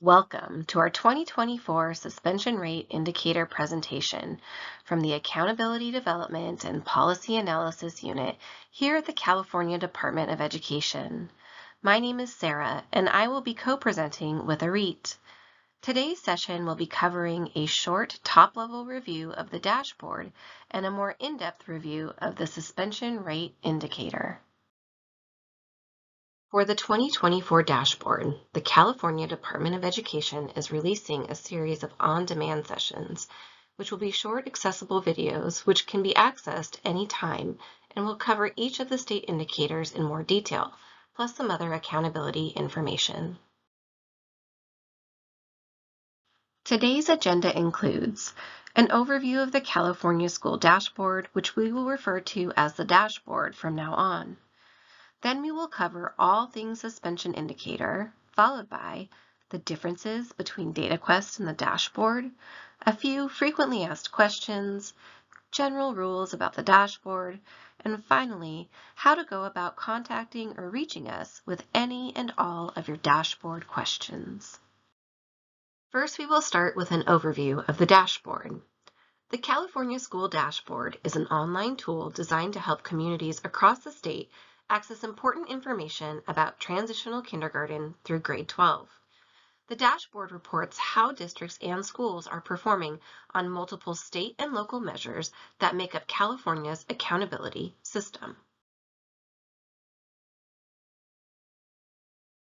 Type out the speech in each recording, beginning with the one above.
Welcome to our 2024 Suspension Rate Indicator presentation from the Accountability Development and Policy Analysis Unit here at the California Department of Education. My name is Sarah, and I will be co-presenting with Arit. Today's session will be covering a short top-level review of the dashboard and a more in-depth review of the Suspension Rate Indicator. For the 2024 dashboard, the California Department of Education is releasing a series of on-demand sessions, which will be short, accessible videos which can be accessed anytime and will cover each of the state indicators in more detail, plus some other accountability information. Today's agenda includes an overview of the California School Dashboard, which we will refer to as the dashboard from now on. Then we will cover all things suspension indicator, followed by the differences between DataQuest and the dashboard, a few frequently asked questions, general rules about the dashboard, and finally, how to go about contacting or reaching us with any and all of your dashboard questions. First, we will start with an overview of the dashboard. The California School Dashboard is an online tool designed to help communities across the state access important information about transitional kindergarten through grade 12. The dashboard reports how districts and schools are performing on multiple state and local measures that make up California's accountability system.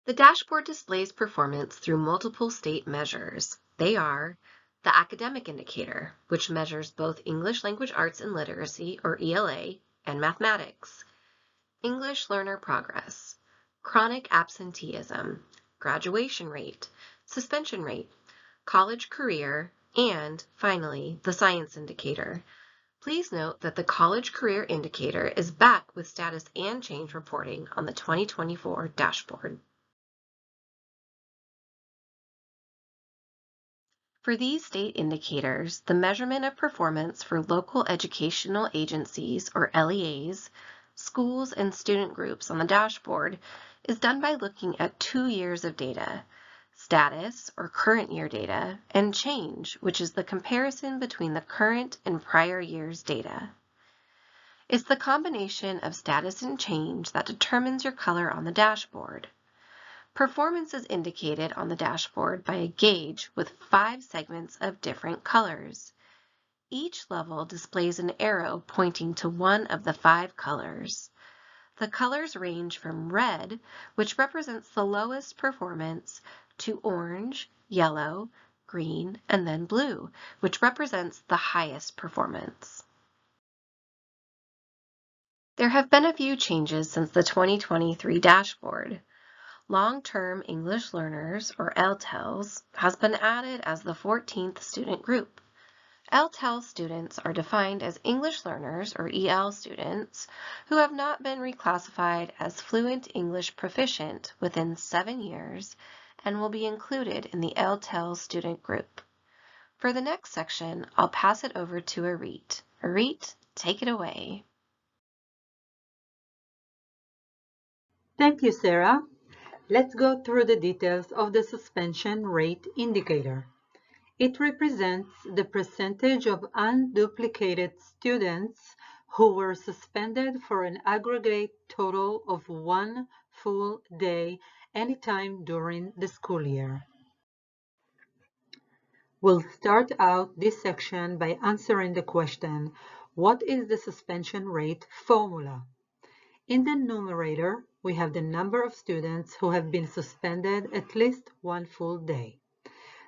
The dashboard displays performance through multiple state measures. They are the academic indicator, which measures both English language arts and literacy, or ELA, and mathematics. English learner progress, chronic absenteeism, graduation rate, suspension rate, college career, and finally, the science indicator. Please note that the college career indicator is back with status and change reporting on the 2024 dashboard. For these state indicators, the measurement of performance for local educational agencies, or LEAs, schools, and student groups on the dashboard is done by looking at 2 years of data, status, or current year data, and change, which is the comparison between the current and prior year's data. It's the combination of status and change that determines your color on the dashboard. Performance is indicated on the dashboard by a gauge with 5 segments of different colors. Each level displays an arrow pointing to one of the 5 colors. The colors range from red, which represents the lowest performance, to orange, yellow, green, and then blue, which represents the highest performance. There have been a few changes since the 2023 dashboard. Long-term English learners, or LTELs, has been added as the 14th student group. LTEL students are defined as English learners, or EL students, who have not been reclassified as fluent English proficient within 7 years and will be included in the LTEL student group. For the next section, I'll pass it over to Arit. Arit, take it away. Thank you, Sarah. Let's go through the details of the suspension rate indicator. It represents the percentage of unduplicated students who were suspended for an aggregate total of 1 full day anytime during the school year. We'll start out this section by answering the question, what is the suspension rate formula? In the numerator, we have the number of students who have been suspended at least 1 full day.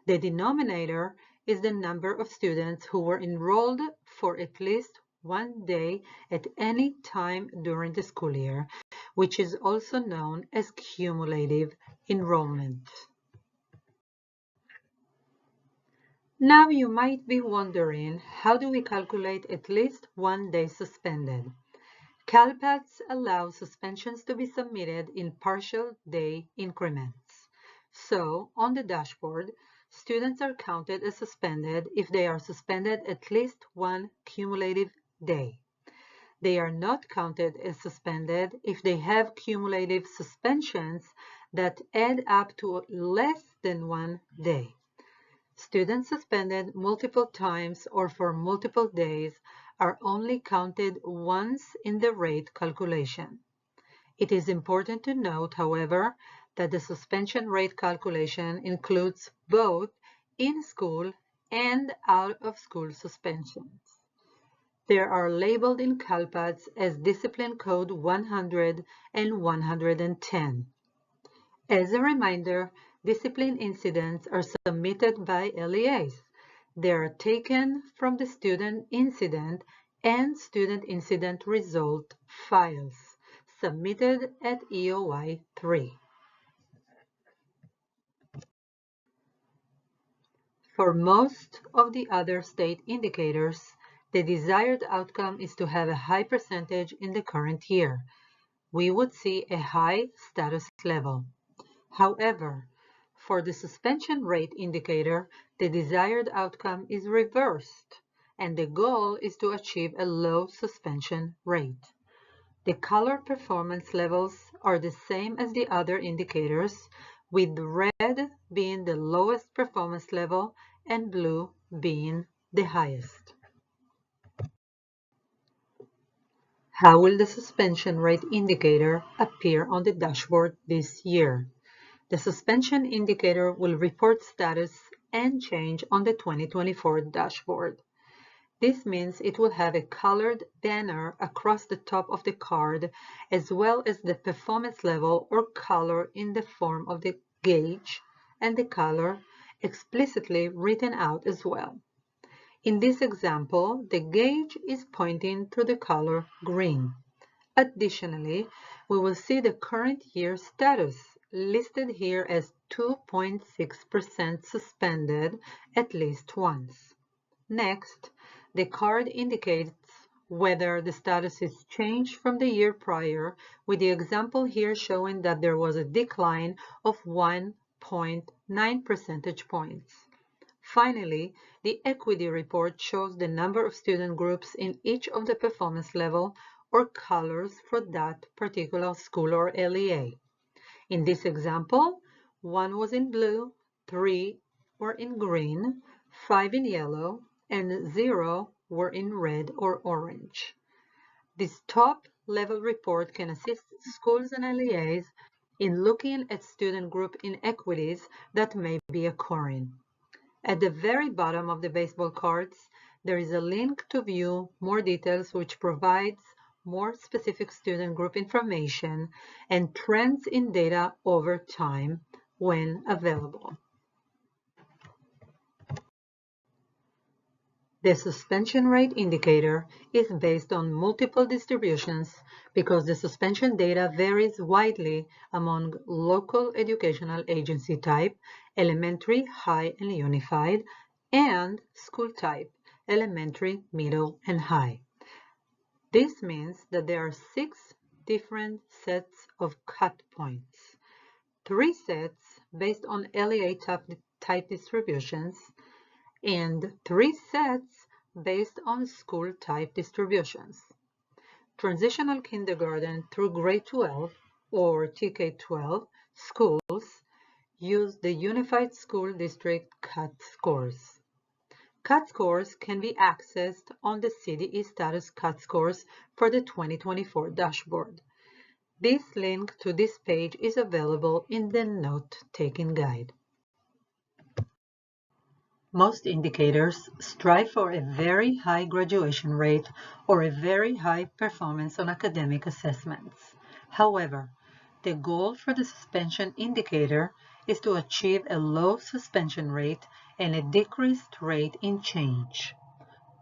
The denominator is the number of students who were enrolled for at least 1 day at any time during the school year, which is also known as cumulative enrollment. Now you might be wondering, how do we calculate at least 1 day suspended? CalPATS allows suspensions to be submitted in partial day increments. So, on the dashboard, students are counted as suspended if they are suspended at least 1 cumulative day. They are not counted as suspended if they have cumulative suspensions that add up to less than 1 day. Students suspended multiple times or for multiple days are only counted once in the rate calculation. It is important to note, however, that the suspension rate calculation includes both in-school and out-of-school suspensions. They are labeled in CalPADS as Discipline Code 100 and 110. As a reminder, discipline incidents are submitted by LEAs. They are taken from the student incident and student incident result files submitted at EOI 3. For most of the other state indicators, the desired outcome is to have a high percentage in the current year. We would see a high status level. However, for the suspension rate indicator, the desired outcome is reversed, and the goal is to achieve a low suspension rate. The color performance levels are the same as the other indicators, with red being the lowest performance level and blue being the highest. How will the suspension rate indicator appear on the dashboard this year? The suspension indicator will report status and change on the 2024 dashboard. This means it will have a colored banner across the top of the card, as well as the performance level or color in the form of the gauge and the color explicitly written out as well. In this example, the gauge is pointing to the color green. Additionally, we will see the current year status listed here as 2.6% suspended at least once. Next, the card indicates whether the status is changed from the year prior, with the example here showing that there was a decline of 1.9 percentage points. Finally, the equity report shows the number of student groups in each of the performance level or colors for that particular school or LEA. In this example, 1 was in blue, 3 were in green, 5 in yellow, and 0 were in red or orange. This top-level report can assist schools and LEAs in looking at student group inequities that may be occurring. At the very bottom of the baseball cards, there is a link to view more details which provides more specific student group information and trends in data over time when available. The suspension rate indicator is based on multiple distributions because the suspension data varies widely among local educational agency type, elementary, high, and unified, and school type, elementary, middle, and high. This means that there are 6 different sets of cut points, 3 sets based on LEA type distributions, and 3 sets based on school type distributions. Transitional kindergarten through grade 12 or TK-12 schools use the Unified School District cut scores. Cut scores can be accessed on the CDE status cut scores for the 2024 dashboard. This link to this page is available in the note-taking guide. Most indicators strive for a very high graduation rate or a very high performance on academic assessments. However, the goal for the suspension indicator is to achieve a low suspension rate and a decreased rate in change.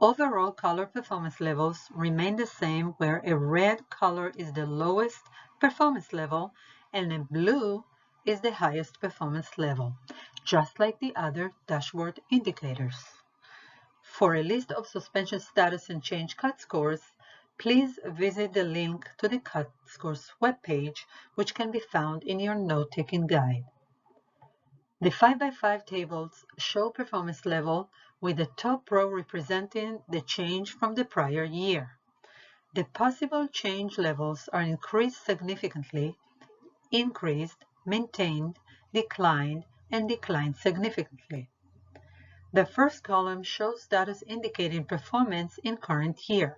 Overall color performance levels remain the same, where a red color is the lowest performance level and a blue is the highest performance level, just like the other dashboard indicators. For a list of suspension status and change cut scores, please visit the link to the cut scores webpage, which can be found in your note-taking guide. The 5x5 tables show performance level, with the top row representing the change from the prior year. The possible change levels are increased significantly, increased, maintained, declined, and declined significantly. The first column shows status indicating performance in current year.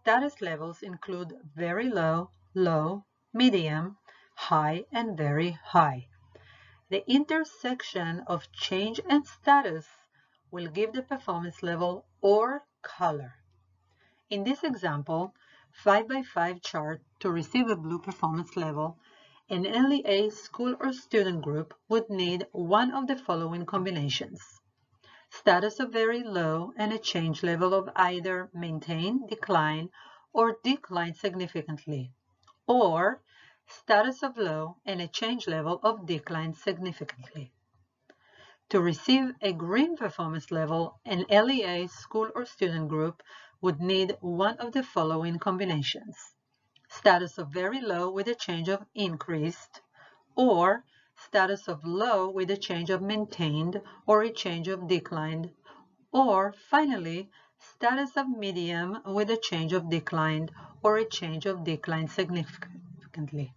Status levels include very low, low, medium, high, and very high. The intersection of change and status will give the performance level or color. In this example, 5x5 chart, to receive a blue performance level, an LEA school or student group would need one of the following combinations: status of very low and a change level of either maintain, decline, or decline significantly, or status of low and a change level of decline significantly. To receive a green performance level, an LEA school or student group would need one of the following combinations: status of very low with a change of increased, or status of low with a change of maintained or a change of declined, or finally, status of medium with a change of declined or a change of declined significantly.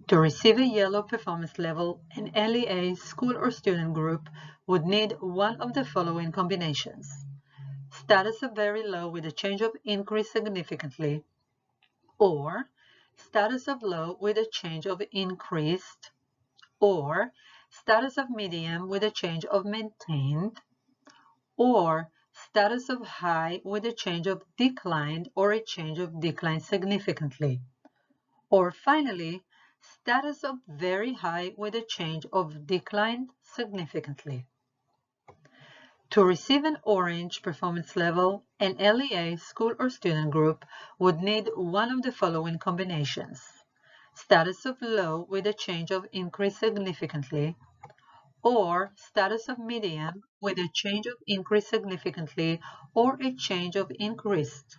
To receive a yellow performance level, an LEA school or student group would need one of the following combinations: status of very low with a change of increase significantly, or status of low with a change of increased, or status of medium with a change of maintained, or status of high with a change of declined or a change of declined significantly, or finally, status of very high with a change of declined significantly. To receive an orange performance level, an LEA school or student group would need one of the following combinations: status of low with a change of increase significantly, or status of medium with a change of increase significantly or a change of increased,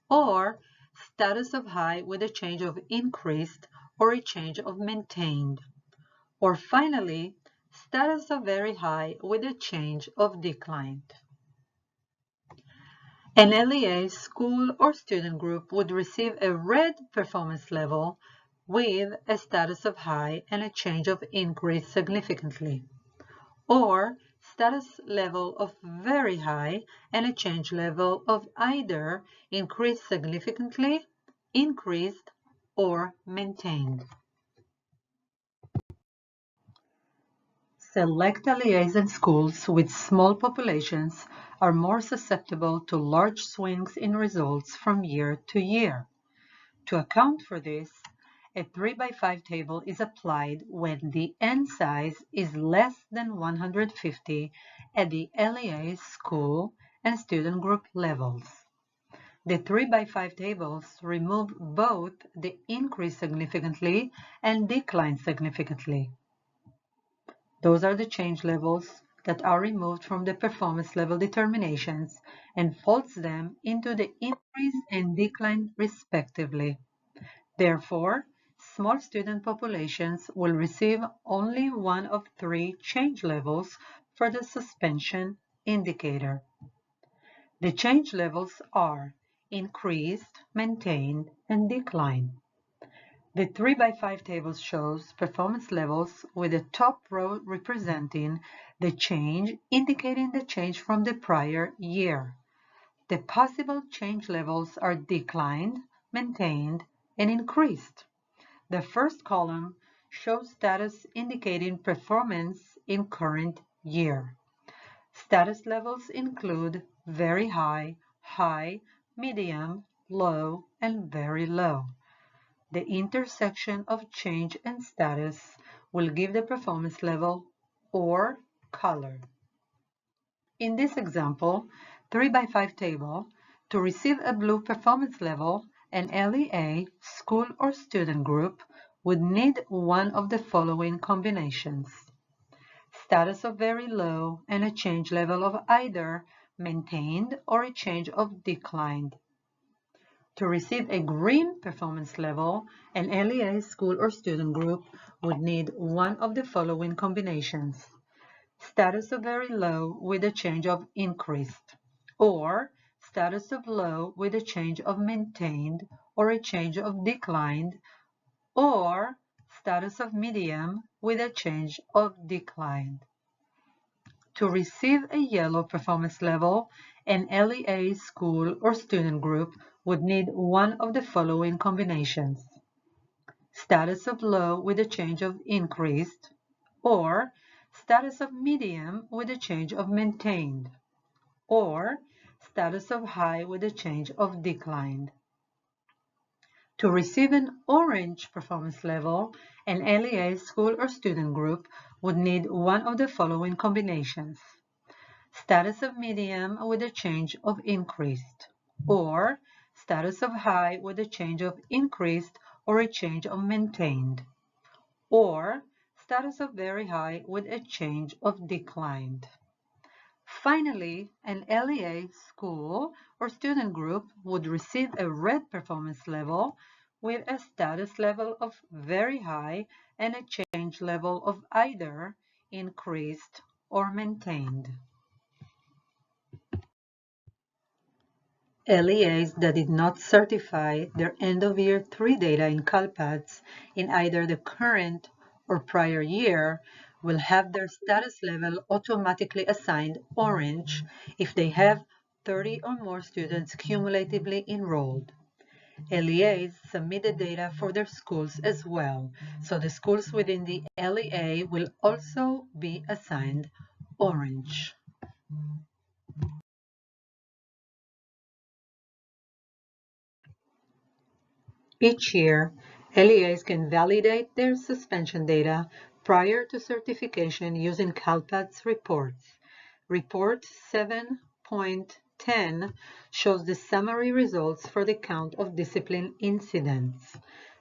or status of high with a change of increased or a change of maintained, or finally, status of very high with a change of declined. An LEA school or student group would receive a red performance level with a status of high and a change of increase significantly, or status level of very high and a change level of either increased significantly, increased, or maintained. Select LEAs and schools with small populations are more susceptible to large swings in results from year to year. To account for this, a 3x5 table is applied when the N size is less than 150 at the LEA school and student group levels. The 3x5 tables remove both the increase significantly and decline significantly. Those are the change levels that are removed from the performance level determinations and folds them into the increase and decline respectively. Therefore, small student populations will receive only one of three change levels for the suspension indicator. The change levels are increased, maintained, and decline. The 3x5 table shows performance levels with the top row representing the change, indicating the change from the prior year. The possible change levels are declined, maintained, and increased. The first column shows status indicating performance in current year. Status levels include very high, high, medium, low, and very low. The intersection of change and status will give the performance level or color. In this example, 3x5 table, to receive a blue performance level, an LEA school or student group would need one of the following combinations: status of very low and a change level of either maintained or a change of declined. To receive a green performance level, an LEA school or student group would need one of the following combinations: status of very low with a change of increased, or status of low with a change of maintained or a change of declined, or status of medium with a change of decline. To receive a yellow performance level, an LEA school or student group would need one of the following combinations: status of low with a change of increased, or status of medium with a change of maintained, or status of high with a change of declined. To receive an orange performance level, an LEA school or student group would need one of the following combinations: status of medium with a change of increased, or status of high with a change of increased or a change of maintained, or status of very high with a change of declined. Finally, an LEA school or student group would receive a red performance level with a status level of very high and a change level of either increased or maintained. LEAs that did not certify their end-of-year 3 data in CalPADS in either the current or prior year will have their status level automatically assigned orange if they have 30 or more students cumulatively enrolled. LEAs submitted data for their schools as well, so the schools within the LEA will also be assigned orange. Each year, LEAs can validate their suspension data prior to certification using CalPADS reports. Report 7.10 shows the summary results for the count of discipline incidents.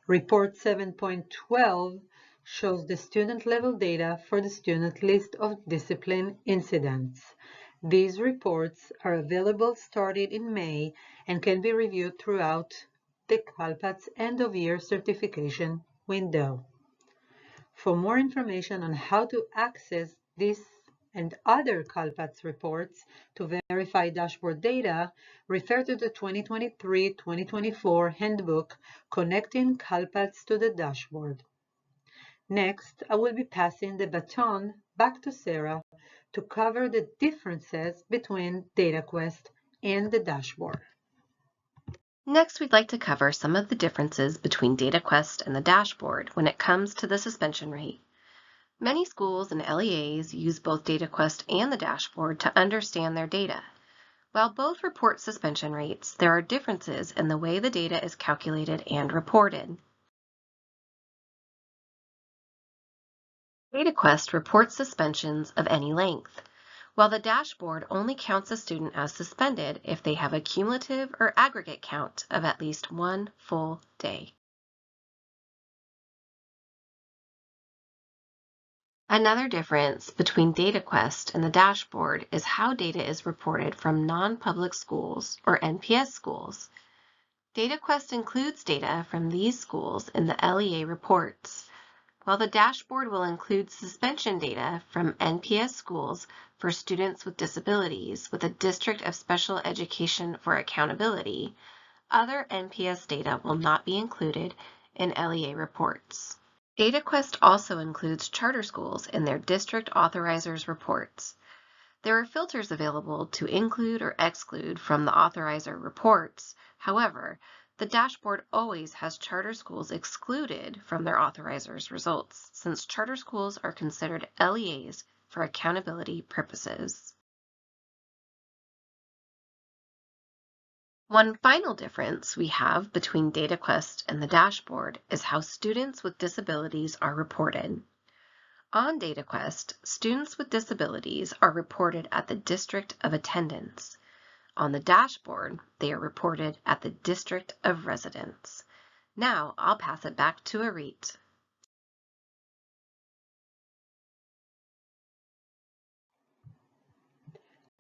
Report 7.12 shows the student level data for the student list of discipline incidents. These reports are available starting in May and can be reviewed throughout the CalPADS end-of-year certification window. For more information on how to access this and other CalPADS reports to verify dashboard data, refer to the 2023-2024 Handbook Connecting CalPADS to the Dashboard. Next, I will be passing the baton back to Sarah to cover the differences between DataQuest and the dashboard. Next, we'd like to cover some of the differences between DataQuest and the dashboard when it comes to the suspension rate. Many schools and LEAs use both DataQuest and the dashboard to understand their data. While both report suspension rates, there are differences in the way the data is calculated and reported. DataQuest reports suspensions of any length, while the dashboard only counts a student as suspended if they have a cumulative or aggregate count of at least one full day. Another difference between DataQuest and the dashboard is how data is reported from non-public schools or NPS schools. DataQuest includes data from these schools in the LEA reports, while the dashboard will include suspension data from NPS schools for students with disabilities with a District of Special Education for Accountability. Other NPS data will not be included in LEA reports. DataQuest also includes charter schools in their district authorizers reports. There are filters available to include or exclude from the authorizer reports. However, the dashboard always has charter schools excluded from their authorizers results, since charter schools are considered LEAs for accountability purposes. One final difference we have between DataQuest and the dashboard is how students with disabilities are reported. On DataQuest, students with disabilities are reported at the district of attendance. On the dashboard, they are reported at the district of residence. Now I'll pass it back to Arit.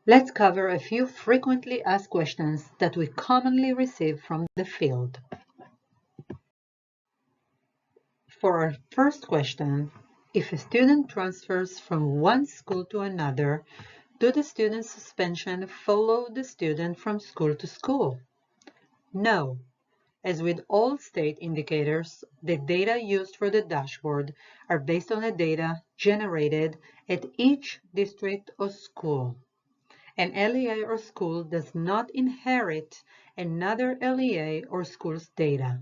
Let's cover a few frequently asked questions that we commonly receive from the field. For our first question, if a student transfers from one school to another, do the student's suspension follow the student from school to school? No. As with all state indicators, the data used for the dashboard are based on the data generated at each district or school. An LEA or school does not inherit another LEA or school's data.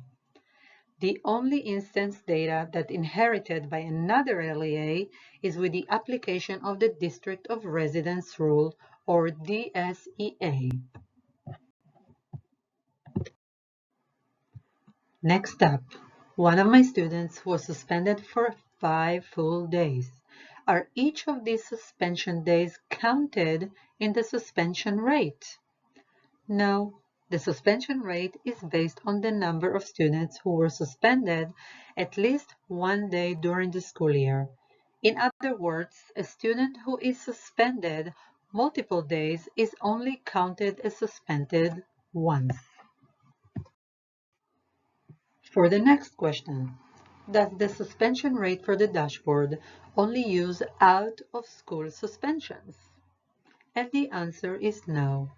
The only instance data that inherited by another LEA is with the application of the District of Residence Rule, or DSEA. Next up, one of my students was suspended for 5 full days. Are each of these suspension days counted in the suspension rate? No. The suspension rate is based on the number of students who were suspended at least one day during the school year. In other words, a student who is suspended multiple days is only counted as suspended once. For the next question, does the suspension rate for the dashboard only use out-of-school suspensions? And the answer is no.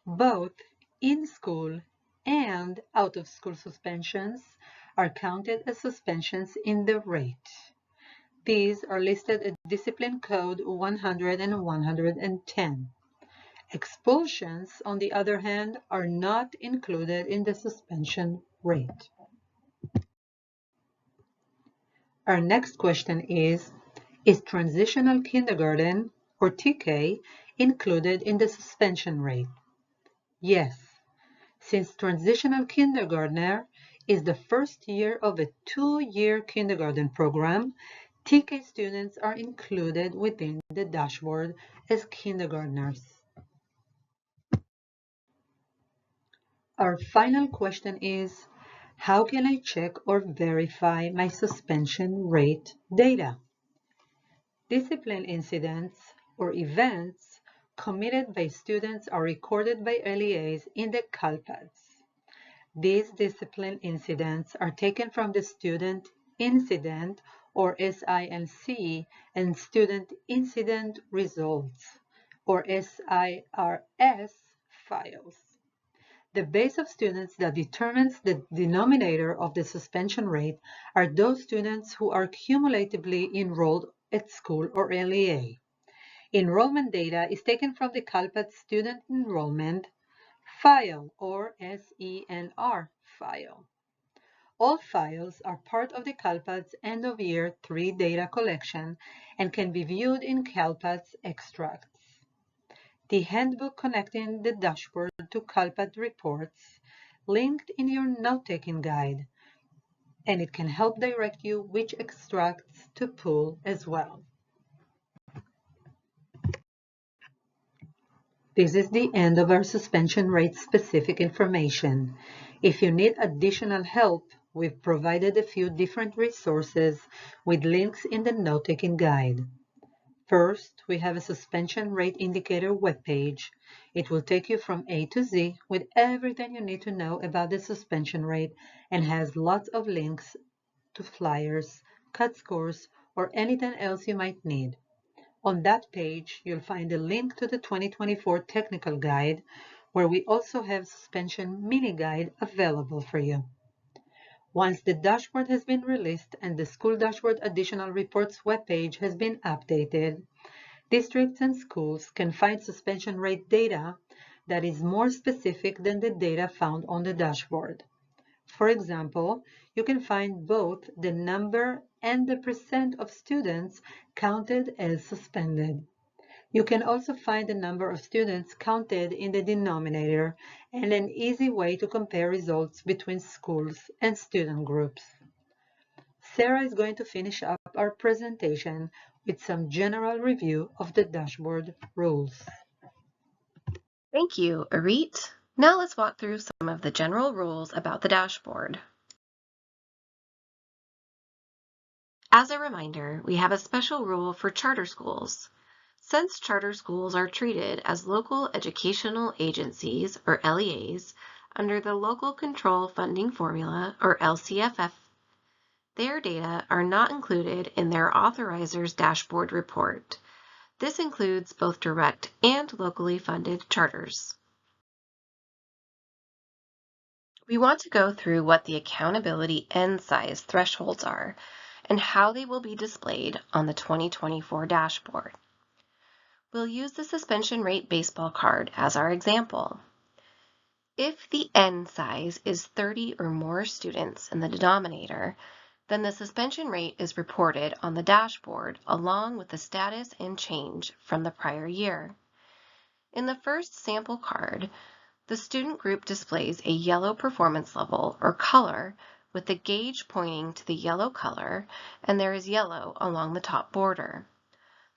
Both in-school and out-of-school suspensions are counted as suspensions in the rate. These are listed at Discipline Code 100 and 110. Expulsions, on the other hand, are not included in the suspension rate. Our next question is transitional kindergarten, or TK, included in the suspension rate? Yes. Since transitional kindergartner is the first year of a 2-year kindergarten program, TK students are included within the dashboard as kindergartners. Our final question is, how can I check or verify my suspension rate data? Discipline incidents or events committed by students are recorded by LEAs in the CALPADS. These discipline incidents are taken from the Student Incident, or SINC, and Student Incident Results, or SIRS, files. The base of students that determines the denominator of the suspension rate are those students who are cumulatively enrolled at school or LEA. Enrollment data is taken from the CALPADS Student Enrollment File, or SENR file. All files are part of the CALPADS End of Year 3 data collection and can be viewed in CALPADS extracts. The handbook connecting the dashboard to CALPADS reports linked in your note-taking guide, and it can help direct you which extracts to pull as well. This is the end of our suspension rate specific information. If you need additional help, we've provided a few different resources with links in the note-taking guide. First, we have a suspension rate indicator webpage. It will take you from A to Z with everything you need to know about the suspension rate and has lots of links to flyers, cut scores, or anything else you might need. On that page, you'll find a link to the 2024 technical guide, where we also have suspension mini guide available for you. Once the dashboard has been released and the School Dashboard Additional Reports webpage has been updated, districts and schools can find suspension rate data that is more specific than the data found on the dashboard. For example, you can find both the number and the percent of students counted as suspended. You can also find the number of students counted in the denominator and an easy way to compare results between schools and student groups. Sarah is going to finish up our presentation with some general review of the dashboard rules. Thank you, Arit. Now let's walk through some of the general rules about the dashboard. As a reminder, we have a special rule for charter schools. Since charter schools are treated as local educational agencies, or LEAs, under the Local Control Funding Formula, or LCFF, their data are not included in their authoriser's dashboard report. This includes both direct and locally funded charters. We want to go through what the accountability N size thresholds are and how they will be displayed on the 2024 dashboard. We'll use the suspension rate baseball card as our example. If the N size is 30 or more students in the denominator, then the suspension rate is reported on the dashboard along with the status and change from the prior year. In the first sample card, the student group displays a yellow performance level or color with the gauge pointing to the yellow color, and there is yellow along the top border.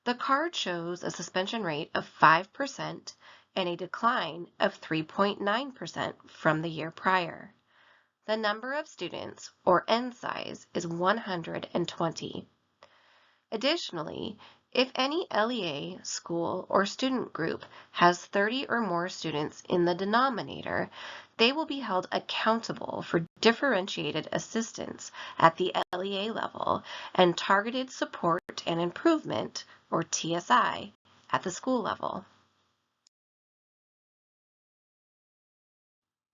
The card shows a suspension rate of 5% and a decline of 3.9% from the year prior. The number of students, or N size, is 120. Additionally, if any LEA, school, or student group has 30 or more students in the denominator, they will be held accountable for differentiated assistance at the LEA level and targeted support and improvement, or TSI, at the school level.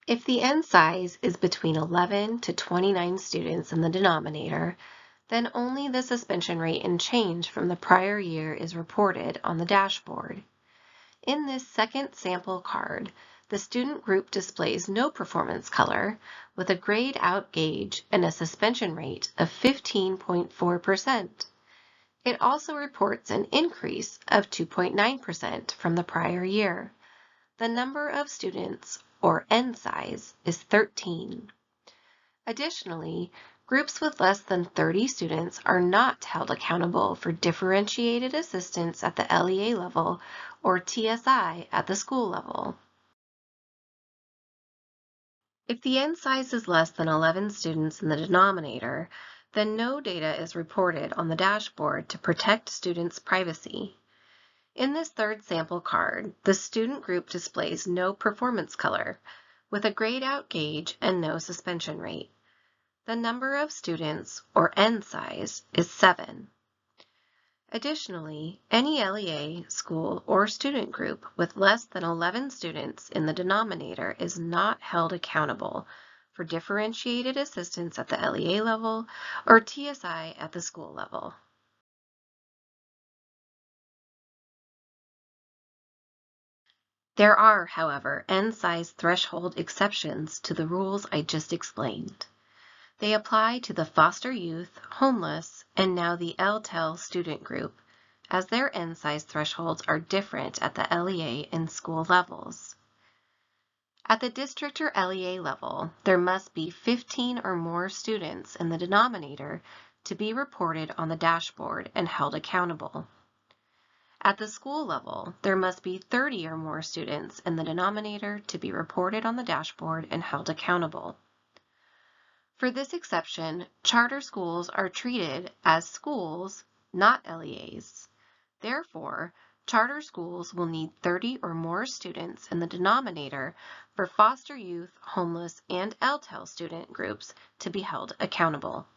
If the N size is between 11 to 29 students in the denominator, then only the suspension rate and change from the prior year is reported on the dashboard. In this second sample card, the student group displays no performance color with a grayed out gauge and a suspension rate of 15.4%. It also reports an increase of 2.9% from the prior year. The number of students, or N size, is 13. Additionally, groups with less than 30 students are not held accountable for differentiated assistance at the LEA level or TSI at the school level. If the N size is less than 11 students in the denominator, then no data is reported on the dashboard to protect students' privacy. In this third sample card, the student group displays no performance color, with a grayed out gauge and no suspension rate. The number of students, or N size, is 7. Additionally, any LEA, school, or student group with less than 11 students in the denominator is not held accountable for differentiated assistance at the LEA level or TSI at the school level. There are, however, N size threshold exceptions to the rules I just explained. They apply to the foster youth, homeless, and now the LTEL student group, as their N size thresholds are different at the LEA and school levels. At the district or LEA level, there must be 15 or more students in the denominator to be reported on the dashboard and held accountable. At the school level, there must be 30 or more students in the denominator to be reported on the dashboard and held accountable. For this exception, charter schools are treated as schools, not LEAs. Therefore, charter schools will need 30 or more students in the denominator for foster youth, homeless, and LTEL student groups to be held accountable.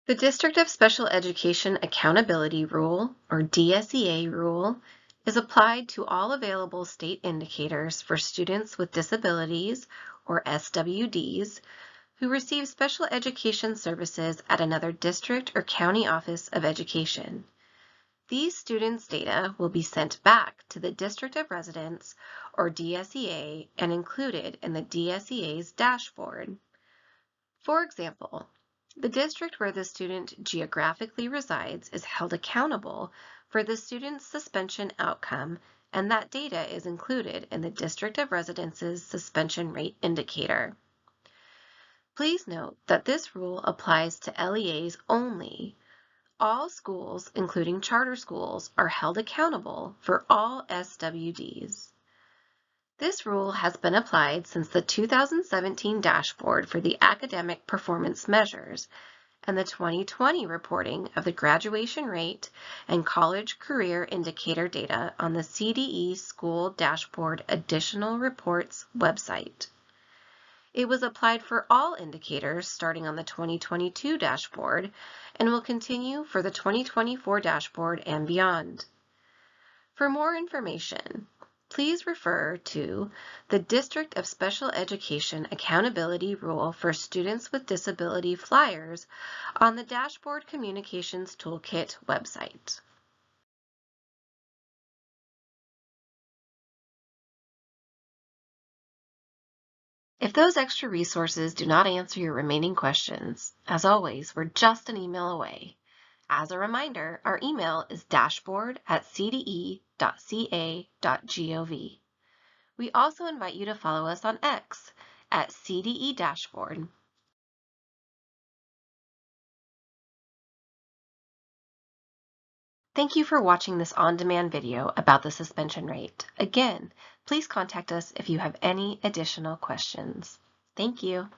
The District of Special Education Accountability Rule, or DSEA rule, is applied to all available state indicators for students with disabilities, or SWDs, who receive special education services at another district or county office of education. These students' data will be sent back to the District of Residence, or DSEA, and included in the DSEA's dashboard. For example, the district where the student geographically resides is held accountable for the student's suspension outcome, and that data is included in the District of Residence's suspension rate indicator. Please note that this rule applies to LEAs only. All schools, including charter schools, are held accountable for all SWDs. This rule has been applied since the 2017 dashboard for the academic performance measures and the 2020 reporting of the graduation rate and college career indicator data on the CDE School Dashboard Additional Reports website. It was applied for all indicators starting on the 2022 dashboard and will continue for the 2024 dashboard and beyond. For more information, please refer to the District of Special Education Accountability Rule for Students with Disability flyers on the Dashboard Communications Toolkit website. If those extra resources do not answer your remaining questions, as always, we're just an email away. As a reminder, our email is dashboard@cde.ca.gov. We also invite you to follow us on X at CDE Dashboard. Thank you for watching this on-demand video about the suspension rate. Again, please contact us if you have any additional questions. Thank you.